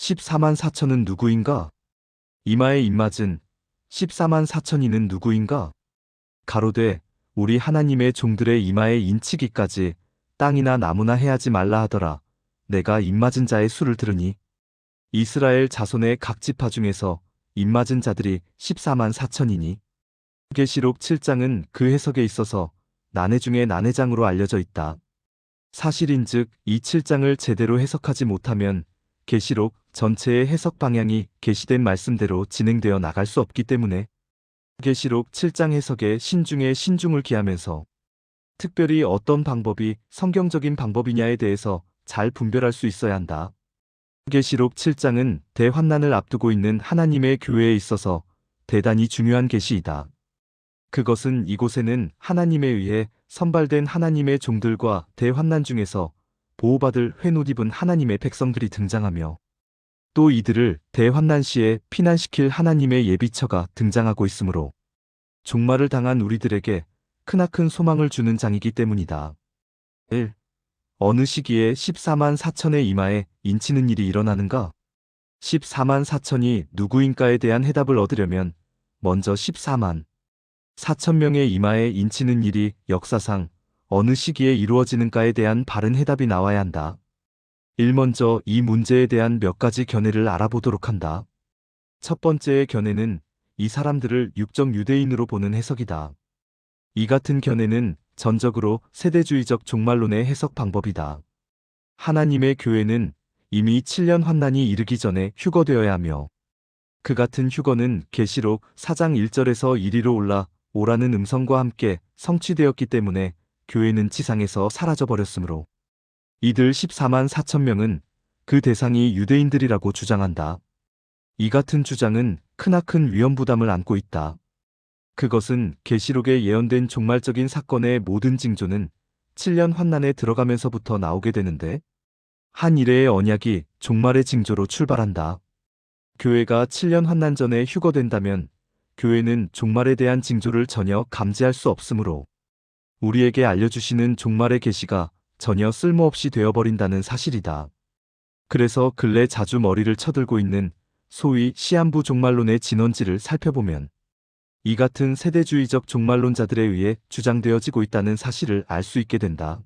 14만 4천은 누구인가? 이마에 입맞은 14만 4천이는 누구인가? 가로되 우리 하나님의 종들의 이마에 인치기까지 땅이나 나무나 해하지 말라 하더라. 내가 입맞은 자의 수를 들으니 이스라엘 자손의 각 지파 중에서 입맞은 자들이 14만 4천이니 계시록 7장은 그 해석에 있어서 난해 중에 난해장으로 알려져 있다. 사실인즉 이 7장을 제대로 해석하지 못하면 계시록 전체의 해석 방향이 계시된 말씀대로 진행되어 나갈 수 없기 때문에 계시록 7장 해석에 신중에 신중을 기하면서 특별히 어떤 방법이 성경적인 방법이냐에 대해서 잘 분별할 수 있어야 한다. 계시록 7장은 대환난을 앞두고 있는 하나님의 교회에 있어서 대단히 중요한 계시이다. 그것은 이곳에는 하나님에 의해 선발된 하나님의 종들과 대환난 중에서 보호받을 회옷 입은 하나님의 백성들이 등장하며 또 이들을 대환난 시에 피난시킬 하나님의 예비처가 등장하고 있으므로 종말을 당한 우리들에게 크나큰 소망을 주는 장이기 때문이다. 1. 어느 시기에 14만 4천의 이마에 인치는 일이 일어나는가? 14만 4천이 누구인가에 대한 해답을 얻으려면 먼저 14만 4천 명의 이마에 인치는 일이 역사상 어느 시기에 이루어지는가에 대한 바른 해답이 나와야 한다. 먼저 이 문제에 대한 몇 가지 견해를 알아보도록 한다. 첫 번째의 견해는 이 사람들을 육적 유대인으로 보는 해석이다. 이 같은 견해는 전적으로 세대주의적 종말론의 해석 방법이다. 하나님의 교회는 이미 7년 환난이 이르기 전에 휴거되어야 하며 그 같은 휴거는 계시록 4장 1절에서 이리로 올라 오라는 음성과 함께 성취되었기 때문에 교회는 지상에서 사라져버렸으므로 이들 14만 4천 명은 그 대상이 유대인들이라고 주장한다. 이 같은 주장은 크나큰 위험 부담을 안고 있다. 그것은 계시록에 예언된 종말적인 사건의 모든 징조는 7년 환난에 들어가면서부터 나오게 되는데 한 이레의 언약이 종말의 징조로 출발한다. 교회가 7년 환난 전에 휴거된다면 교회는 종말에 대한 징조를 전혀 감지할 수 없으므로 우리에게 알려주시는 종말의 계시가 전혀 쓸모없이 되어버린다는 사실이다. 그래서 근래 자주 머리를 쳐들고 있는 소위 시한부 종말론의 진원지를 살펴보면 이 같은 세대주의적 종말론자들에 의해 주장되어지고 있다는 사실을 알 수 있게 된다.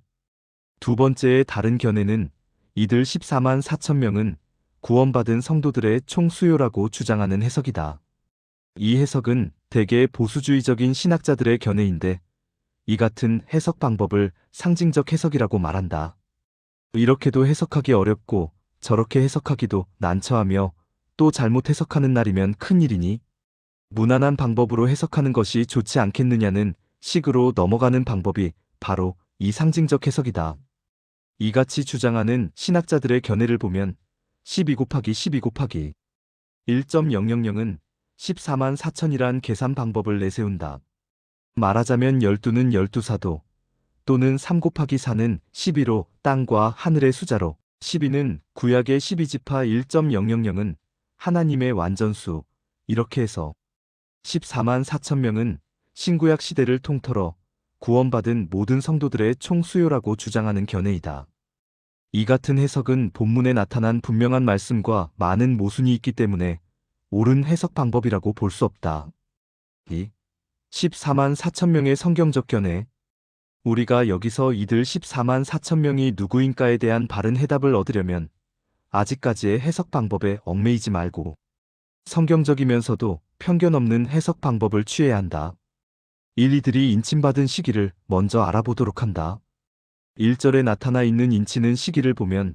두 번째의 다른 견해는 이들 14만 4천 명은 구원받은 성도들의 총 수요라고 주장하는 해석이다. 이 해석은 대개 보수주의적인 신학자들의 견해인데 이 같은 해석 방법을 상징적 해석이라고 말한다. 이렇게도 해석하기 어렵고 저렇게 해석하기도 난처하며 또 잘못 해석하는 날이면 큰일이니 무난한 방법으로 해석하는 것이 좋지 않겠느냐는 식으로 넘어가는 방법이 바로 이 상징적 해석이다. 이같이 주장하는 신학자들의 견해를 보면 12 곱하기 12 곱하기 1.000은 14만 4천이란 계산 방법을 내세운다. 말하자면 12는 12사도 또는 3 곱하기 4는 12로 땅과 하늘의 숫자로 12는 구약의 12지파 1.000은 하나님의 완전수 이렇게 해서 14만 4천 명은 신구약 시대를 통틀어 구원받은 모든 성도들의 총 수요라고 주장하는 견해이다. 이 같은 해석은 본문에 나타난 분명한 말씀과 많은 모순이 있기 때문에 옳은 해석 방법이라고 볼 수 없다. 2. 14만 4천 명의 성경적 견해. 우리가 여기서 이들 14만 4천 명이 누구인가에 대한 바른 해답을 얻으려면 아직까지의 해석 방법에 얽매이지 말고 성경적이면서도 편견 없는 해석 방법을 취해야 한다. 이들이 인침받은 시기를 먼저 알아보도록 한다. 1절에 나타나 있는 인치는 시기를 보면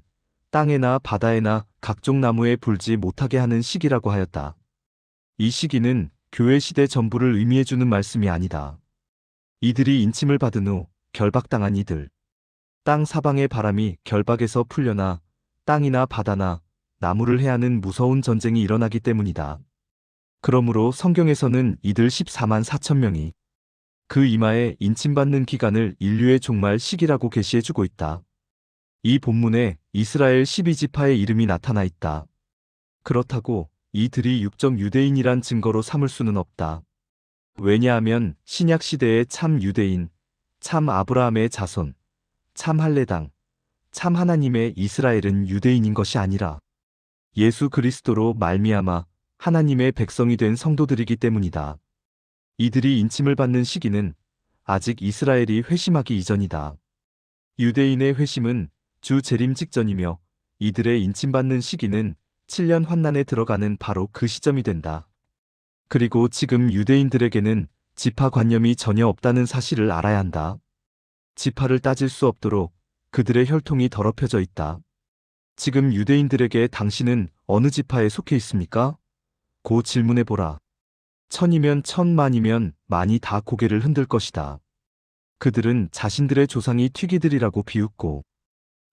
땅에나 바다에나 각종 나무에 불지 못하게 하는 시기라고 하였다. 이 시기는 교회 시대 전부를 의미해주는 말씀이 아니다. 이들이 인침을 받은 후 결박당한 이들. 땅 사방의 바람이 결박에서 풀려나 땅이나 바다나 나무를 해하는 무서운 전쟁이 일어나기 때문이다. 그러므로 성경에서는 이들 14만 4천 명이 그 이마에 인침받는 기간을 인류의 종말 시기라고 계시해주고 있다. 이 본문에 이스라엘 12지파의 이름이 나타나 있다. 그렇다고 이들이 육적 유대인이란 증거로 삼을 수는 없다. 왜냐하면 신약 시대의 참 유대인, 참 아브라함의 자손, 참 할례당, 참 하나님의 이스라엘은 유대인인 것이 아니라 예수 그리스도로 말미암아 하나님의 백성이 된 성도들이기 때문이다. 이들이 인침을 받는 시기는 아직 이스라엘이 회심하기 이전이다. 유대인의 회심은 주 재림 직전이며 이들의 인침받는 시기는 7년 환난에 들어가는 바로 그 시점이 된다. 그리고 지금 유대인들에게는 지파관념이 전혀 없다는 사실을 알아야 한다. 지파를 따질 수 없도록 그들의 혈통이 더럽혀져 있다. 지금 유대인들에게 당신은 어느 지파에 속해 있습니까? 고 질문해보라. 천이면 천, 만이면 만이 다 고개를 흔들 것이다. 그들은 자신들의 조상이 튀기들이라고 비웃고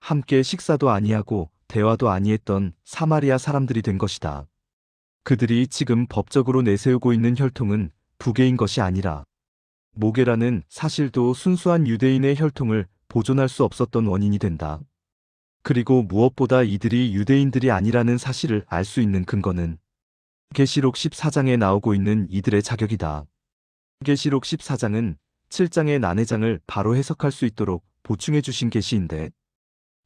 함께 식사도 아니하고 대화도 아니했던 사마리아 사람들이 된 것이다. 그들이 지금 법적으로 내세우고 있는 혈통은 부계인 것이 아니라 모계라는 사실도 순수한 유대인의 혈통을 보존할 수 없었던 원인이 된다. 그리고 무엇보다 이들이 유대인들이 아니라는 사실을 알 수 있는 근거는 계시록 14장에 나오고 있는 이들의 자격이다. 계시록 14장은 7장의 난해장을 바로 해석할 수 있도록 보충해 주신 계시인데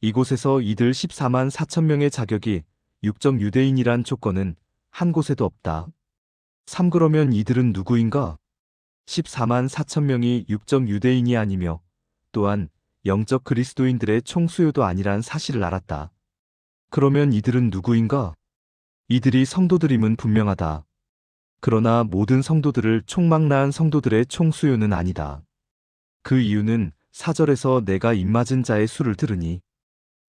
이곳에서 이들 14만 4천 명의 자격이 육적 유대인이란 조건은 한 곳에도 없다. 3. 그러면 이들은 누구인가? 14만 4천 명이 육적 유대인이 아니며 또한 영적 그리스도인들의 총수요도 아니란 사실을 알았다. 그러면 이들은 누구인가? 이들이 성도들임은 분명하다. 그러나 모든 성도들을 총망라한 성도들의 총수요는 아니다. 그 이유는 4절에서 내가 입맞은 자의 수를 들으니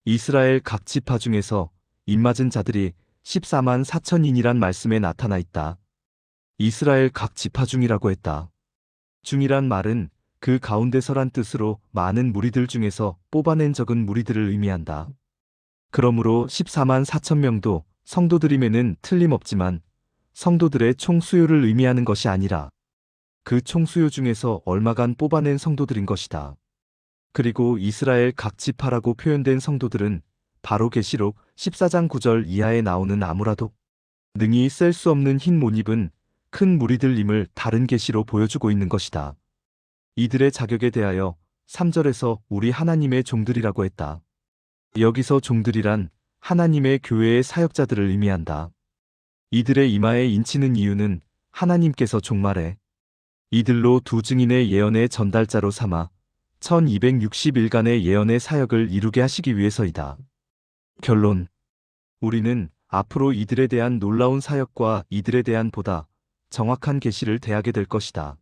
이스라엘 각 지파 중에서 입맞은 자들이 14만 4천인이란 말씀에 나타나 있다. 이스라엘 각 지파 중이라고 했다. 중이란 말은 그 가운데서란 뜻으로 많은 무리들 중에서 뽑아낸 적은 무리들을 의미한다. 그러므로 14만 4천 명도 성도들임에는 틀림없지만 성도들의 총수요를 의미하는 것이 아니라 그 총수요 중에서 얼마간 뽑아낸 성도들인 것이다. 그리고 이스라엘 각 지파라고 표현된 성도들은 바로 계시록 14장 9절 이하에 나오는 아무라도 능히 셀 수 없는 흰 못 입은 큰 무리들임을 다른 계시로 보여주고 있는 것이다. 이들의 자격에 대하여 3절에서 우리 하나님의 종들이라고 했다. 여기서 종들이란 하나님의 교회의 사역자들을 의미한다. 이들의 이마에 인치는 이유는 하나님께서 종말에 이들로 두 증인의 예언의 전달자로 삼아 1260일간의 예언의 사역을 이루게 하시기 위해서이다. 결론. 우리는 앞으로 이들에 대한 놀라운 사역과 이들에 대한 보다 정확한 계시를 대하게 될 것이다.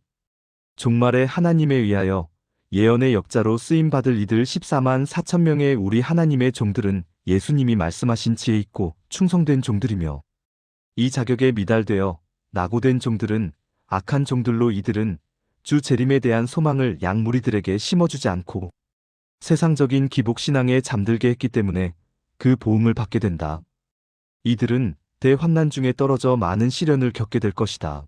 종말의 하나님에 의하여 예언의 역자로 쓰임받을 이들 14만 4천 명의 우리 하나님의 종들은 예수님이 말씀하신 지혜 있고 충성된 종들이며 이 자격에 미달되어 낙오된 종들은 악한 종들로 이들은 주 재림에 대한 소망을 양 무리들에게 심어주지 않고 세상적인 기복신앙에 잠들게 했기 때문에 그 보응을 받게 된다. 이들은 대환난 중에 떨어져 많은 시련을 겪게 될 것이다.